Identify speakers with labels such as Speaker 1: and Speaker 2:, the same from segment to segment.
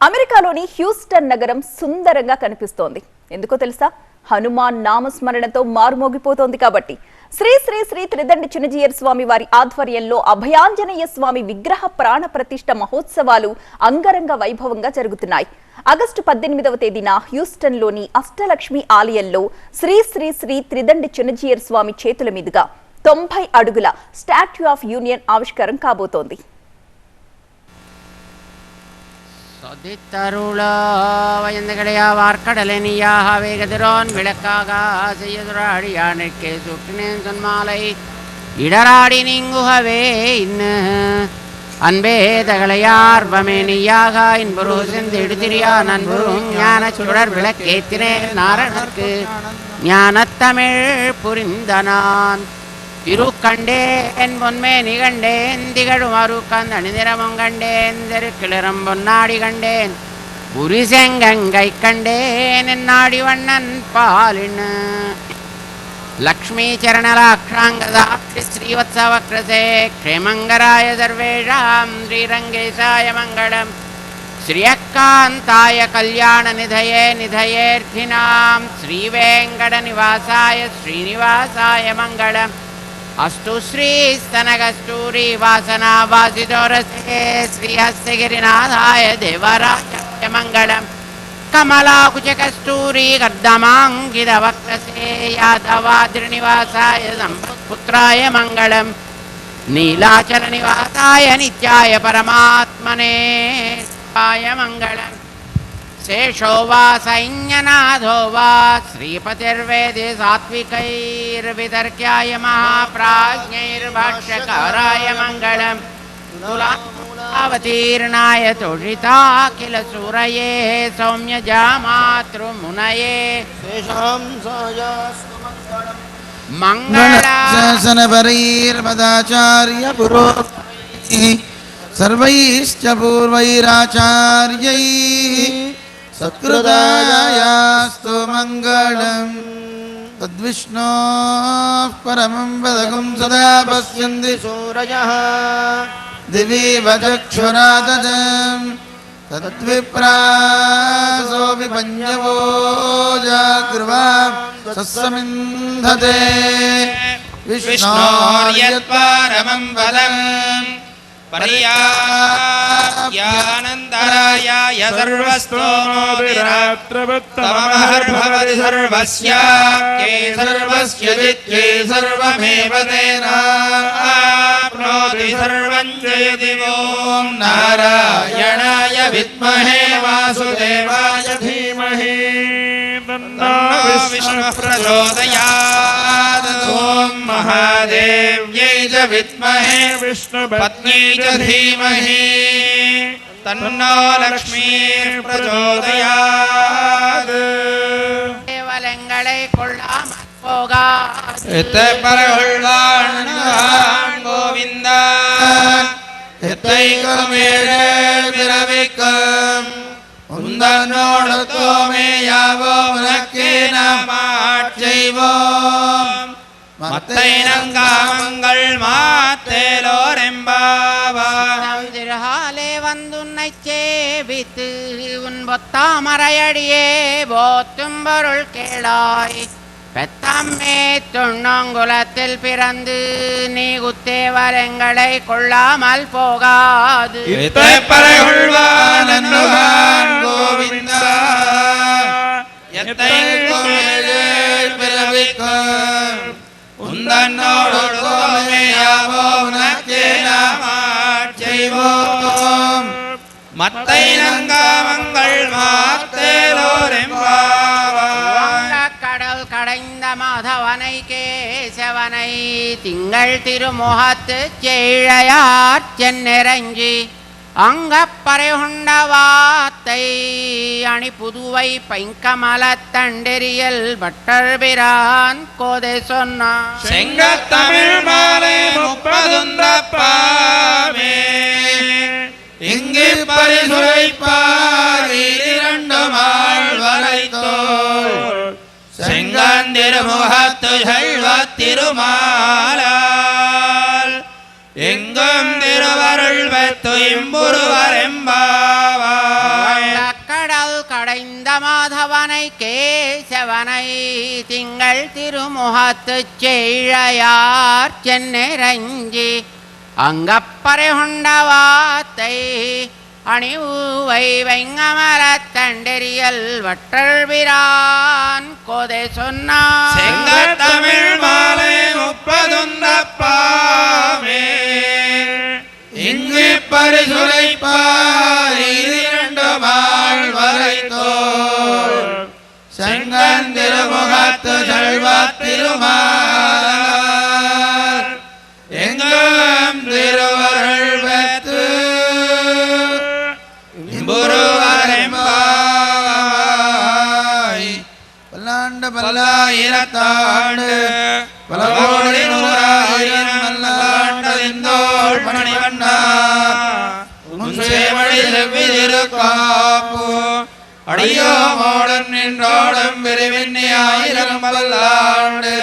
Speaker 1: అమెరికాలోని హ్యూస్టన్ నగరం సుందరంగా కనిపిస్తోంది. ఎందుకో తెలుసా? హనుమాన్ నామస్మరణతో మారుమోగిపోతోంది కాబట్టి. శ్రీ శ్రీ శ్రీ త్రిదండి చిన్నజీయర్ స్వామి వారి ఆధ్వర్యంలో అభయాంజనేయ స్వామి విగ్రహ ప్రాణ ప్రతిష్ఠ మహోత్సవాలు అంగరంగ వైభవంగా జరుగుతున్నాయి. ఆగస్టు 18వ తేదీన హ్యూస్టన్లోని అష్టలక్ష్మి ఆలయంలో శ్రీ శ్రీ శ్రీ త్రిదండి చిన్నజీయర్ స్వామి చేతుల మీదుగా 90 అడుగుల స్టాట్యూ ఆఫ్ యూనియన్ ఆవిష్కారం కాబోతోంది.
Speaker 2: சதித்தருளா வார்க்கடலனியாக வேகதிரோன் விளக்காக செய்யதுராடியானுக்கே சுற்றினேன் சொன்மாலை இடராடி நீங்குகவே இன்னு அன்பே தகளையார்வமே நீயாக இன்புரு செந்திடு திரியா நண்புரும் ஞான சுடர் விளக்கேத்தினேன் நாரணர்க்கு ஞானத்தமிழ் புரிந்தனான் திருக்கண்டேன் பொன்மே நிகண்டேன் திகழும் அருக்கந்த அணிநிறமும் கண்டேன் தெருக்கிளரம் பொன்னாடி கண்டேன் புரிசெங்கை கண்டேன் என்னாடி வண்ணன் பாலின் லக்ஷ்மீ சரணலாக்ஷாங்கதாட்சி ஸ்ரீவத்சவக்ரசே க்ஷேமங்கராய சர்வேஷாம் ஸ்ரீரங்கேசாய மங்களம் ஸ்ரீயக்காந்தாய கல்யாண நிதயே நிதயேர்த்தினாம் ஸ்ரீவேங்கட நிவாசாய ஸ்ரீனிவாசாய மங்களம் अस्तु श्री स्तनकस्तूरी वासना वासितोरसे श्रीहस्तगिरिनाथाय देवराजाय मंगलम कमलाकुचकस्तूरी कर्दमाङ्गितवक्त्रसे यादवाद्रिनिवासाय संपुत्राय मंगलम नीलाचलनिवासाय नित्याय परमात्मने मंगलम शेषो वा सैन्यनाथो वा श्रीपतिर्वेदे सात्विकैर्वितर्क्याय महाप्राज्ञैर्भाष्यकाराय मङ्गलम् तुलावतीर्णाय तुषिता किल सूरये सौम्यजामातृमुनये
Speaker 3: मङ्गलाशासनपरैर्मदाचार्य पुरोक्तैः सर्वैश्च पूर्वैराचार्यैः सत्कृतायास्तु मङ्गलम् तद्विष्णोः परमं पदकं सदा पश्यन्ति सूरयः दिवीव चक्षुरादजम् तद्विप्रासोऽपि पञ्चवो जागृवा सस्समिन्धते
Speaker 4: विष्णोर्यत्परमं पदम् पर्याप्यानन्दरायाय सर्वस्तोमोऽभिरात्रवत्तमहर्भवति सर्वस्याप्ये सर्वस्य जित्ये सर्वमेव तेनाप्नोति सर्वं जयति ॐ नारायणाय विद्महे वासुदेवाय धीमहि तन्नो विष्णुः प्रचोदयात् ॐ महादेव्यै च विद्महे विष्णुपत्न्यै च धीमहि तन्नो लक्ष्मीः प्रचोदयात्
Speaker 2: देवलंगळे கொள்ளாமல் போகாது
Speaker 4: எத்தை பரகொள்வான் கோவிந்தா எத்தை கமேழே பிறவிக்கும் உந்தன்னோடு தோமே யாவோ உனக்கே நாமாட் செய்வோம் மத்தை நங்காமங்கள் மாத்தேலோரெம்பாவாய்
Speaker 2: திருஹாலே வந்துன்னை சேவித்து உன் பொத்தாமரையடியே போத்தும் பொருள் கேளாய் பெத்தம்மே துண்ணங்குலத்தில் பிறந்து நீ குத்தேவரங்களை கொள்ளாமல் போகாது
Speaker 4: இத்தை பரகொள்வான் கோவிந்தா எத்தை கோவிலே பிறவிக்கும் உந்தன்னோடு தோமையாவோ உனக்கே நாமாட் செய்வோம் மத்தை நங்காமங்கள் மாத்தேலோரெம்பாவாய்
Speaker 2: கடல் கடைந்த மாதவனை கேசவனை திங்கள் திருமுகத்து செய்ழையார் சென்னிறங்கி அங்கப்பறை உண்ட வாத்தை அணி புதுவை பைங்கமலத்தண்டெரியல் பட்டர்பிரான் கோதை சொன்னான்
Speaker 4: செங்கத்தமிழ் மாலை 30 பாவே இங்கு பரிசுரைப்பார் இரண்டு மாள் வரைத்தோள் செங்கந்திருமுகத்து செல்வத் திருமாலால் எங்கும் திருவருள் பெத்து இம்புருவரெம்பாவாய்
Speaker 2: கடைந்த மாதவனை கேசவனை திங்கள் திருமுகத்து செய்ழையார் சென்னிரஞ்சி அங்கப்பறை கொண்டவாத்தை அணிவுவை வெங்கமரத் தண்டெறியல் வட்டல்பிரான் கோதை சொன்னார்
Speaker 4: செங்கத்தமிழ் மாலை முப்பதுந்தப்பாமே
Speaker 3: இங்கு பரிசுரைப்பார் இரண்டு மாள் வரைத்தோள் செங்கன் திருமுகத்து செல்வத் திருமால் எங்கும் திருவருள் பெற்று இம்புருவரெம்பாய் பல்லாண்டு பல்லாயிரத்தாண்டு பல கோடி நூறாயிரம் பல்லாண்டதிந்தோள் மணிவண்ணா முன்சேவடி செவ்வி திருக்காப்பு அடியோமோடன் நின்றோடும் விரிவின்னி ஆயிரம் பல்லாண்டு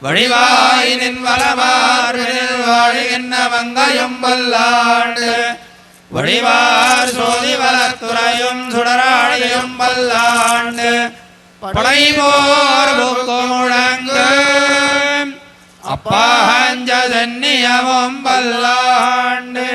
Speaker 3: வழிவாய் நின் வளமார்பினில் வாழுகின்ற மங்கையும் பல்லாண்டு வழிவார் சோதி வளத்துறையும் சுடராழியும் பல்லாண்டு படைபோர் புக்கு முழங்கு அப்பாஞ்ச சென்னியமும் பல்லாண்டு